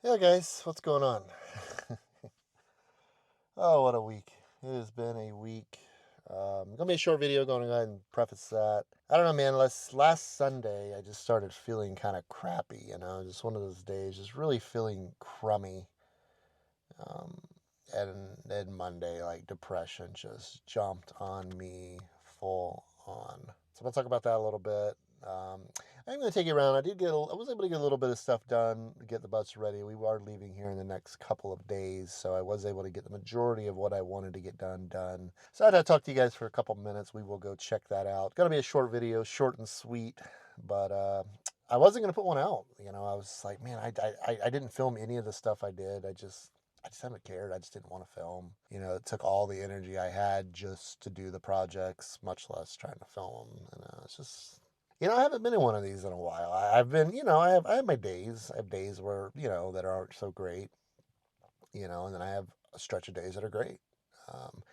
Yeah, guys, what's going on? Oh, what a week. It has been a week. Gonna be a short video, going to go ahead and preface that. I don't know, man. Last Sunday, I just started feeling kind of crappy, just one of those days, just really feeling crummy. Um, and Monday, like depression just jumped on me full on. So I'm gonna talk about that a little bit. I'm gonna take you around. I was able to get a little bit of stuff done, get the bus ready. We are leaving here in the next couple of days, so I was able to get the majority of what I wanted to get done. So I had to talk to you guys for a couple minutes. We will go check that out. Gonna be a short video, short and sweet, but I wasn't gonna put one out. I was like, man, I didn't film any of the stuff I did. I just haven't cared. I just didn't want to film. It took all the energy I had just to do the projects, much less trying to film them. And it's just, I haven't been in one of these in a while. I've been, I have my days. I have days where, that aren't so great, and then I have a stretch of days that are great. Um,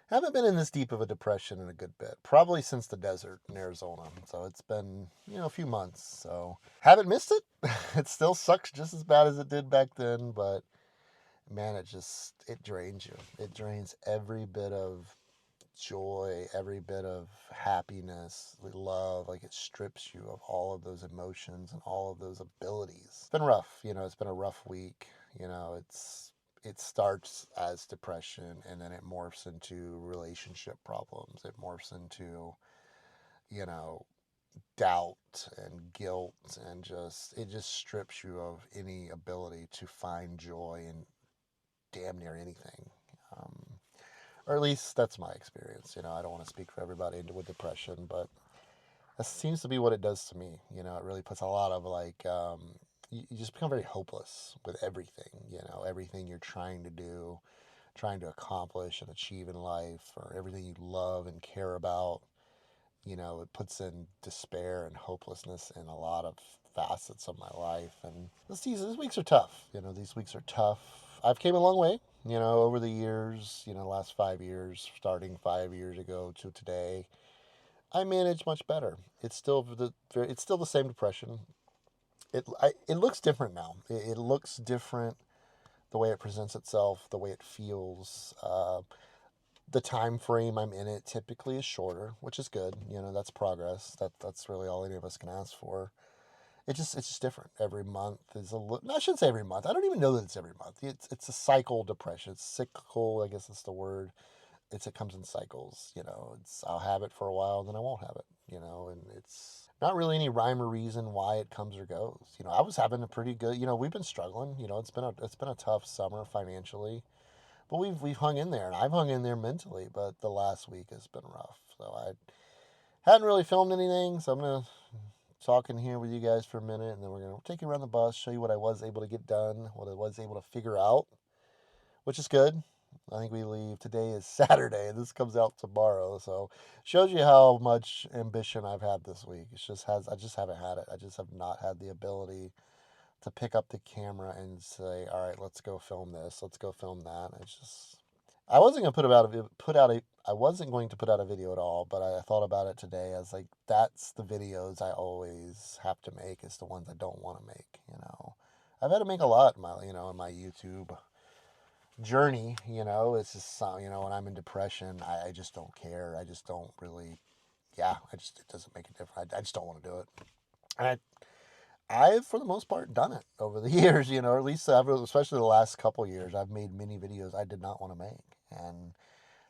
haven't been in this deep of a depression in a good bit, probably since the desert in Arizona. So it's been, a few months. So haven't missed it. It still sucks just as bad as it did back then, but man, it drains you. It drains every bit of joy, every bit of happiness, love. Like it strips you of all of those emotions and all of those abilities. It's been rough. It's been a rough week. It starts as depression and then it morphs into relationship problems. It morphs into, you know, doubt and guilt and it just strips you of any ability to find joy in damn near anything. Um, or at least that's my experience. I don't want to speak for everybody with depression, but that seems to be what it does to me. It really puts a lot of you just become very hopeless with everything. Everything you're trying to do, trying to accomplish and achieve in life, or everything you love and care about. It puts in despair and hopelessness in a lot of facets of my life. And these weeks are tough. These weeks are tough. I've came a long way, over the years, last 5 years, starting 5 years ago to today. I manage much better. It's still the same depression. It looks different now. It looks different the way it presents itself, the way it feels. The time frame I'm in it typically is shorter, which is good. That's progress. That's really all any of us can ask for. It's just different. Every month is a little. I shouldn't say every month. I don't even know that it's every month. It's a cycle depression. It's cyclical. I guess that's the word. It comes in cycles. I'll have it for a while, then I won't have it. And it's not really any rhyme or reason why it comes or goes. I was having a pretty good. We've been struggling. It's been a tough summer financially, but we've hung in there, and I've hung in there mentally. But the last week has been rough. So I hadn't really filmed anything, so I'm gonna talk in here with you guys for a minute, and then we're gonna take you around the bus, show you what I was able to get done, what I was able to figure out, which is good. I think we leave today is Saturday, and this comes out tomorrow, so shows you how much ambition I've had this week. I just haven't had it. I just have not had the ability to pick up the camera and say, all right, let's go film this, let's go film that. I wasn't gonna I wasn't going to put out a video at all, but I thought about it today. I was like, that's the videos I always have to make. It's the ones I don't want to make. I've had to make a lot in my YouTube journey. It's just when I'm in depression, I just don't care. I just don't really. Yeah, it doesn't make a difference. I just don't want to do it. And I've for the most part done it over the years. Or at least especially the last couple years, I've made many videos I did not want to make, and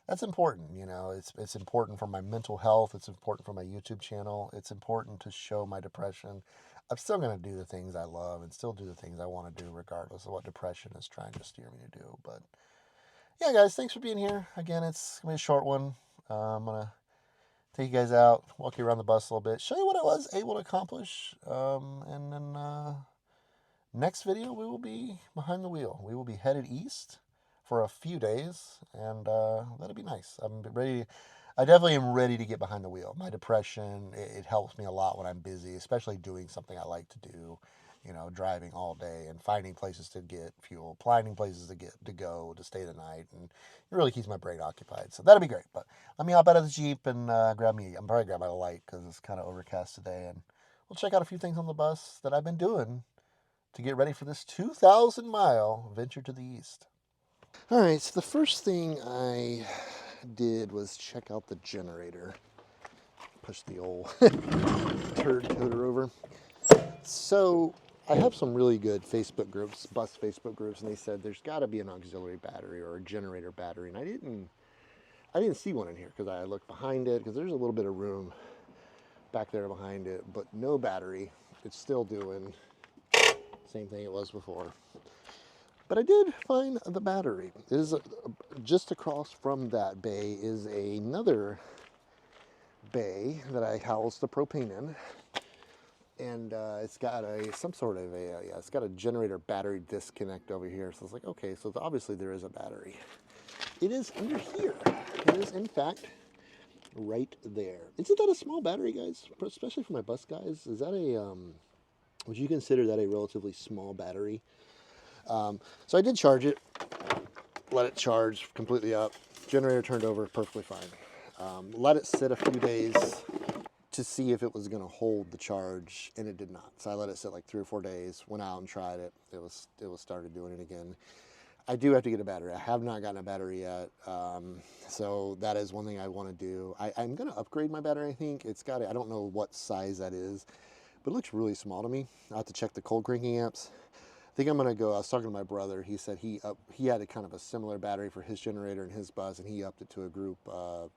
that's important. It's important for my mental health. It's important for my YouTube channel. It's important to show my depression. I'm still going to do the things I love and still do the things I want to do regardless of what depression is trying to steer me to do. But yeah, guys, thanks for being here. Again, it's going to be a short one. I'm going to take you guys out, walk you around the bus a little bit, show you what I was able to accomplish. And then next video, we will be behind the wheel. We will be headed east for a few days, and that'll be nice. I'm ready. I definitely am ready to get behind the wheel. My depression, it helps me a lot when I'm busy, especially doing something I like to do. Driving all day and finding places to get fuel, finding places to go to stay the night, and it really keeps my brain occupied. So that'll be great. But let me hop out of the Jeep and grab me. I'm probably grab my light because it's kind of overcast today, and we'll check out a few things on the bus that I've been doing to get ready for this 2,000-mile venture to the east. All right, so the first thing I did was check out the generator. Push the old turd coder over. So I have some really good Facebook groups, bus Facebook groups, and they said there's got to be an auxiliary battery or a generator battery, and I didn't see one in here because I looked behind it because there's a little bit of room back there behind it, but no battery. It's still doing same thing it was before. But I did find the battery. It is just across from that bay is another bay that I house the propane in. And it's got some sort of it's got a generator battery disconnect over here. So it's like, okay, so obviously there is a battery. It is under here. It is, in fact, right there. Isn't that a small battery, guys? Especially for my bus guys. Is that would you consider that a relatively small battery? So I did charge it, let it charge completely up. Generator turned over perfectly fine. Let it sit a few days to see if it was going to hold the charge, and it did not. So I let it sit like 3 or 4 days, went out and tried it. It was started doing it again. I do have to get a battery. I have not gotten a battery yet. So that is one thing I want to do. I'm going to upgrade my battery, I think. I don't know what size that is, but it looks really small to me. I'll have to check the cold cranking amps. I think I'm going to go, I was talking to my brother. He said he had a kind of a similar battery for his generator and his bus, and he upped it to a group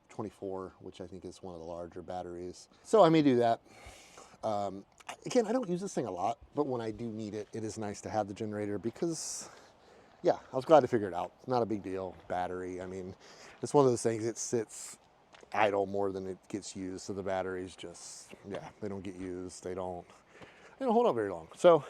24, which I think is one of the larger batteries. So I may do that. Again, I don't use this thing a lot, but when I do need it, it is nice to have the generator because, yeah, I was glad to figure it out. Not a big deal. Battery, I mean, it's one of those things, it sits idle more than it gets used. So the batteries just, yeah, they don't get used. They don't hold up very long. So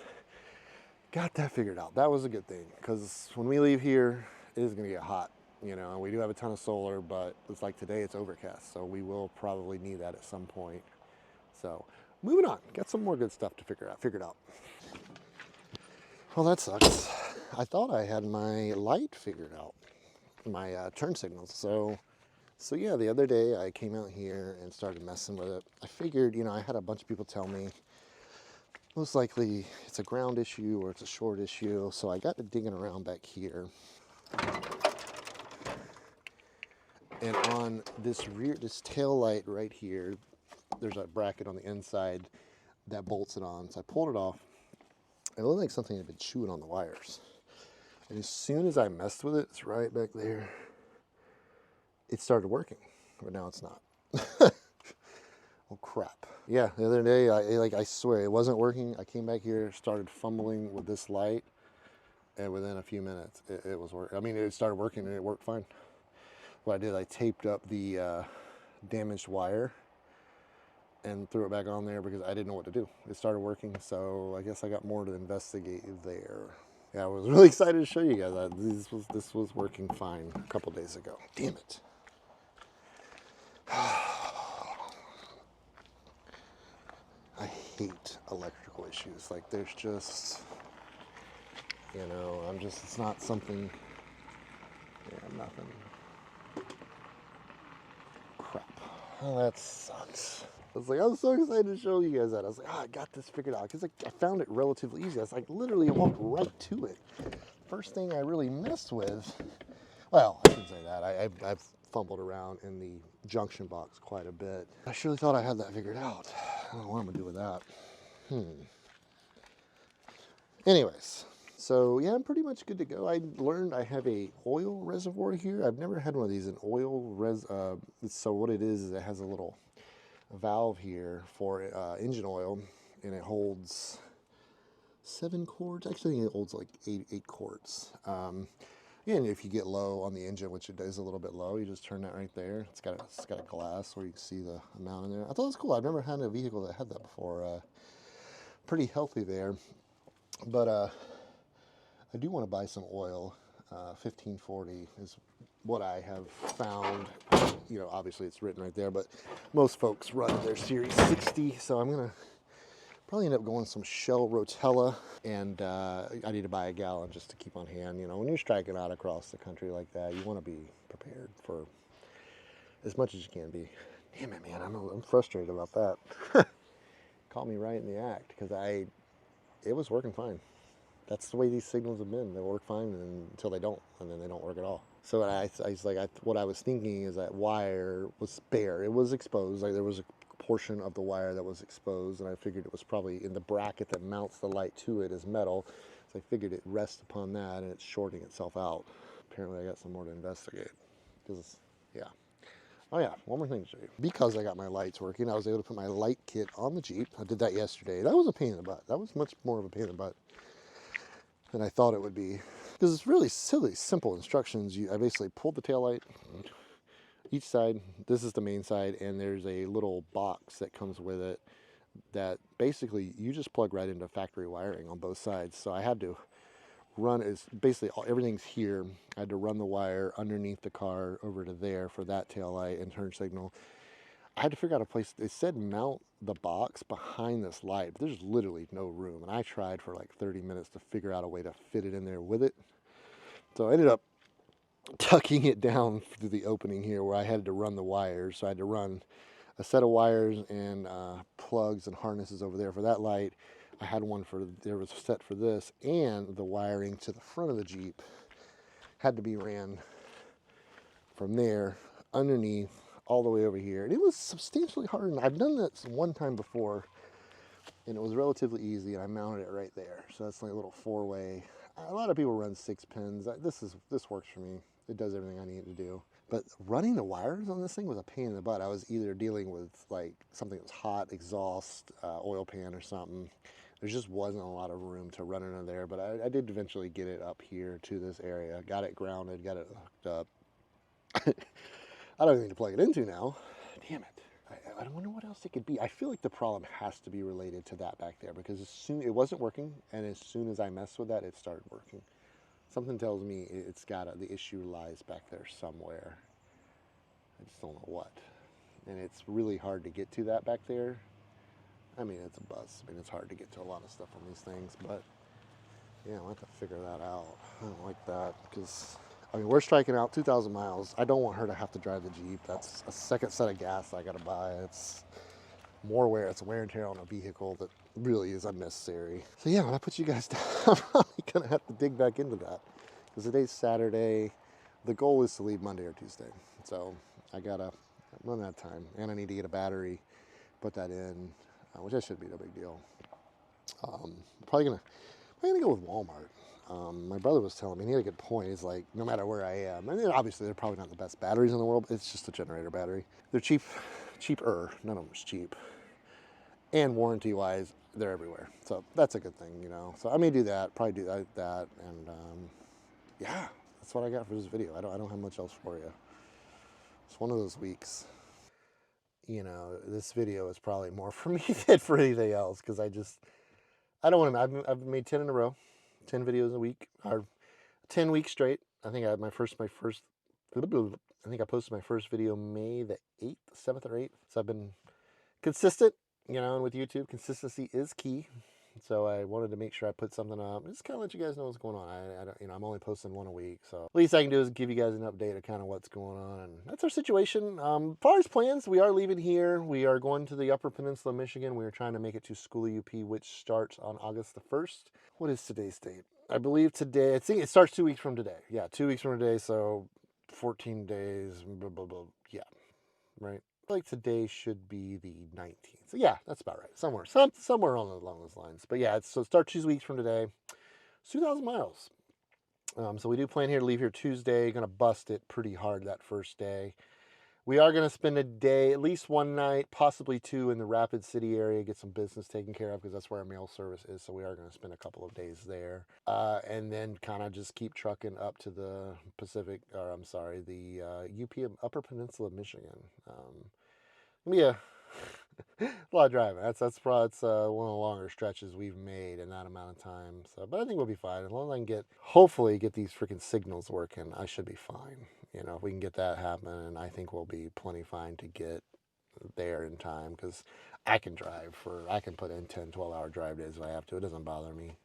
got that figured out. That was a good thing because when we leave here, it is going to get hot, and we do have a ton of solar, but it's like today it's overcast. So we will probably need that at some point. So moving on, got some more good stuff to figured out. Well, that sucks. I thought I had my light figured out, my turn signals. So yeah, the other day I came out here and started messing with it. I figured, I had a bunch of people tell me most likely it's a ground issue or it's a short issue. So I got to digging around back here. And on this tail light right here, there's a bracket on the inside that bolts it on. So I pulled it off. It looked like something had been chewing on the wires. And as soon as I messed with it, it's right back there, it started working. But now it's not. Oh crap. Yeah, the other day, I swear, it wasn't working. I came back here, started fumbling with this light, and within a few minutes, it was working. I mean, it started working and it worked fine. What I did, I taped up the damaged wire and threw it back on there because I didn't know what to do. It started working, so I guess I got more to investigate there. Yeah, I was really excited to show you guys that this was working fine a couple days ago. Damn it. I hate electrical issues. Like, there's just, it's not something, nothing. Crap. Oh, that sucks. I was so excited to show you guys that. I was like, I got this figured out because I found it relatively easy. I was like, literally walked right to it. First thing I really messed with, well, I shouldn't say that. I've fumbled around in the junction box quite a bit. I surely thought I had that figured out. I don't know what I'm gonna do with that. Anyways, so yeah, I'm pretty much good to go. I learned I have a oil reservoir here. I've never had one of these, an oil so what it is it has a little valve here for engine oil, and it holds 7 quarts. Actually, I think it holds like 8 quarts. And if you get low on the engine, which it is a little bit low, you just turn that right there. It's got a glass where you can see the amount in there. I thought it was cool. I've never had a vehicle that had that before. Pretty healthy there. But I do want to buy some oil. 1540 is what I have found. Obviously it's written right there, but most folks run their Series 60, so I'm gonna probably end up going some Shell Rotella, and I need to buy a gallon just to keep on hand. When you're striking out across the country like that, you want to be prepared for as much as you can be. Damn it, man, I'm frustrated about that. Caught me right in the act because it was working fine. that's the way these signals have been. They work fine until they don't, and then they don't work at all. So I was like, what I was thinking is that wire was bare. It was exposed. Like there was a portion of the wire that was exposed, and I figured it was probably in the bracket that mounts the light to it is metal. So I figured it rests upon that, and it's shorting itself out. Apparently, I got some more to investigate. Because, yeah. Oh yeah, one more thing to show you. Because I got my lights working, I was able to put my light kit on the Jeep. I did that yesterday. That was a pain in the butt. That was much more of a pain in the butt than I thought it would be. Because it's really silly, simple instructions. I basically pulled the taillight, each side. This is the main side, and there's a little box that comes with it that basically you just plug right into factory wiring on both sides. So I had to run, is basically everything's here. I had to run the wire underneath the car over to there for that tail light and turn signal. I had to figure out a place. It said mount the box behind this light, but there's literally no room. And I tried for like 30 minutes to figure out a way to fit it in there with it. So I ended up tucking it down through the opening here where I had to run the wires. So I had to run a set of wires and plugs and harnesses over there for that light. I had one there was set for this, and the wiring to the front of the Jeep had to be ran from there underneath all the way over here. And it was substantially hard, and I've done this one time before, and it was relatively easy, and I mounted it right there. So that's like a little four-way. A lot of people run 6 pins. This works for me. It does everything I need it to do. But running the wires on this thing was a pain in the butt. I was either dealing with like something that was hot, exhaust, oil pan or something. There just wasn't a lot of room to run it under there, but I did eventually get it up here to this area. Got it grounded, got it hooked up. I don't even need to plug it into now. Damn it. I wonder what else it could be. I feel like the problem has to be related to that back there, because it wasn't working, and as soon as I messed with that, it started working. Something tells me the issue lies back there somewhere. I just don't know what. And it's really hard to get to that back there. I mean, it's a bus. I mean, it's hard to get to a lot of stuff on these things, but yeah, I'll have to figure that out. I don't like that because, I mean, we're striking out 2,000 miles. I don't want her to have to drive the Jeep. That's a second set of gas I got to buy. It's more wear. It's wear and tear on a vehicle that really is unnecessary. So yeah, when I put you guys down, I'm probably going to have to dig back into that because today's Saturday. The goal is to leave Monday or Tuesday. So I got to run that time, and I need to get a battery, put that in, which that should be no big deal. Probably gonna go with Walmart. My brother was telling me, and he had a good point. He's like, no matter where I am, and obviously they're probably not the best batteries in the world. But it's just a generator battery. They're cheaper. None of them is cheap. And warranty-wise, they're everywhere. So that's a good thing, you know. So I may do that. Probably do that, and yeah, that's what I got for this video. I don't have much else for you. It's one of those weeks. You know, this video is probably more for me than for anything else because I don't want to. I've made 10 in a row, 10 videos a week, or 10 weeks straight. I think I posted my first video May the 8th, 7th or 8th. So I've been consistent, you know, and with YouTube, consistency is key. So I wanted to make sure I put something up. Just kind of let you guys know what's going on. I don't, you know, I'm only posting one a week. So least I can do is give you guys an update of kind of what's going on. And that's our situation. As far as plans, we are leaving here. We are going to the Upper Peninsula of Michigan. We are trying to make it to School of UP, which starts on August the 1st. What is today's date? I believe today, I think it starts 2 weeks from today. Yeah, 2 weeks from today. So 14 days, blah, blah, blah. Yeah, right. Like today should be the 19th. So yeah, that's about right. Somewhere along those lines. But yeah, so it starts 2 weeks from today. It's 2,000 miles. So we do plan here to leave here Tuesday. Going to bust it pretty hard that first day. We are going to spend a day, at least one night, possibly two, in the Rapid City area, get some business taken care of because that's where our mail service is. So we are going to spend a couple of days there, and then kind of just keep trucking up to the UP Upper Peninsula of Michigan. Yeah, a lot of driving. That's one of the longer stretches we've made in that amount of time. So, but I think we'll be fine as long as I can hopefully get these freaking signals working. I should be fine. You know, if we can get that happening, I think we'll be plenty fine to get there in time because I can put in 10, 12-hour drive days if I have to. It doesn't bother me.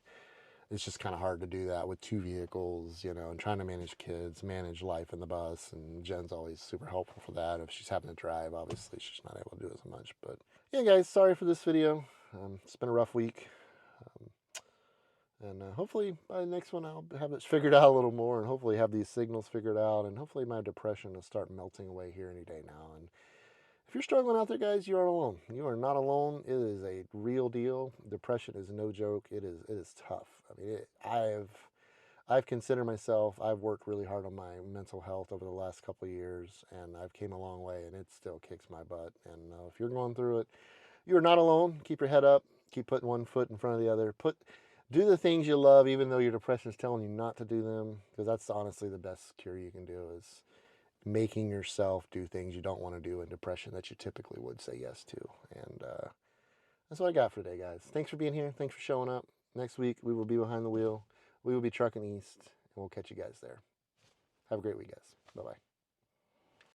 It's just kind of hard to do that with two vehicles, you know, and trying to manage kids, manage life in the bus. And Jen's always super helpful for that. If she's having to drive, obviously she's not able to do as much. But yeah, guys, sorry for this video. It's been a rough week. And hopefully by the next one I'll have this figured out a little more, and hopefully have these signals figured out, and hopefully my depression will start melting away here any day now. And if you're struggling out there, guys, you aren't alone. You are not alone. It is a real deal. Depression is no joke. It is tough. I mean, I've considered myself. I've worked really hard on my mental health over the last couple of years, and I've came a long way, and it still kicks my butt. And if you're going through it, you are not alone. Keep your head up. Keep putting one foot in front of the other. Do the things you love, even though your depression is telling you not to do them, because that's honestly the best cure you can do is making yourself do things you don't want to do in depression that you typically would say yes to. And that's what I got for today, guys. Thanks for being here. Thanks for showing up. Next week, we will be behind the wheel. We will be trucking east, and we'll catch you guys there. Have a great week, guys. Bye-bye.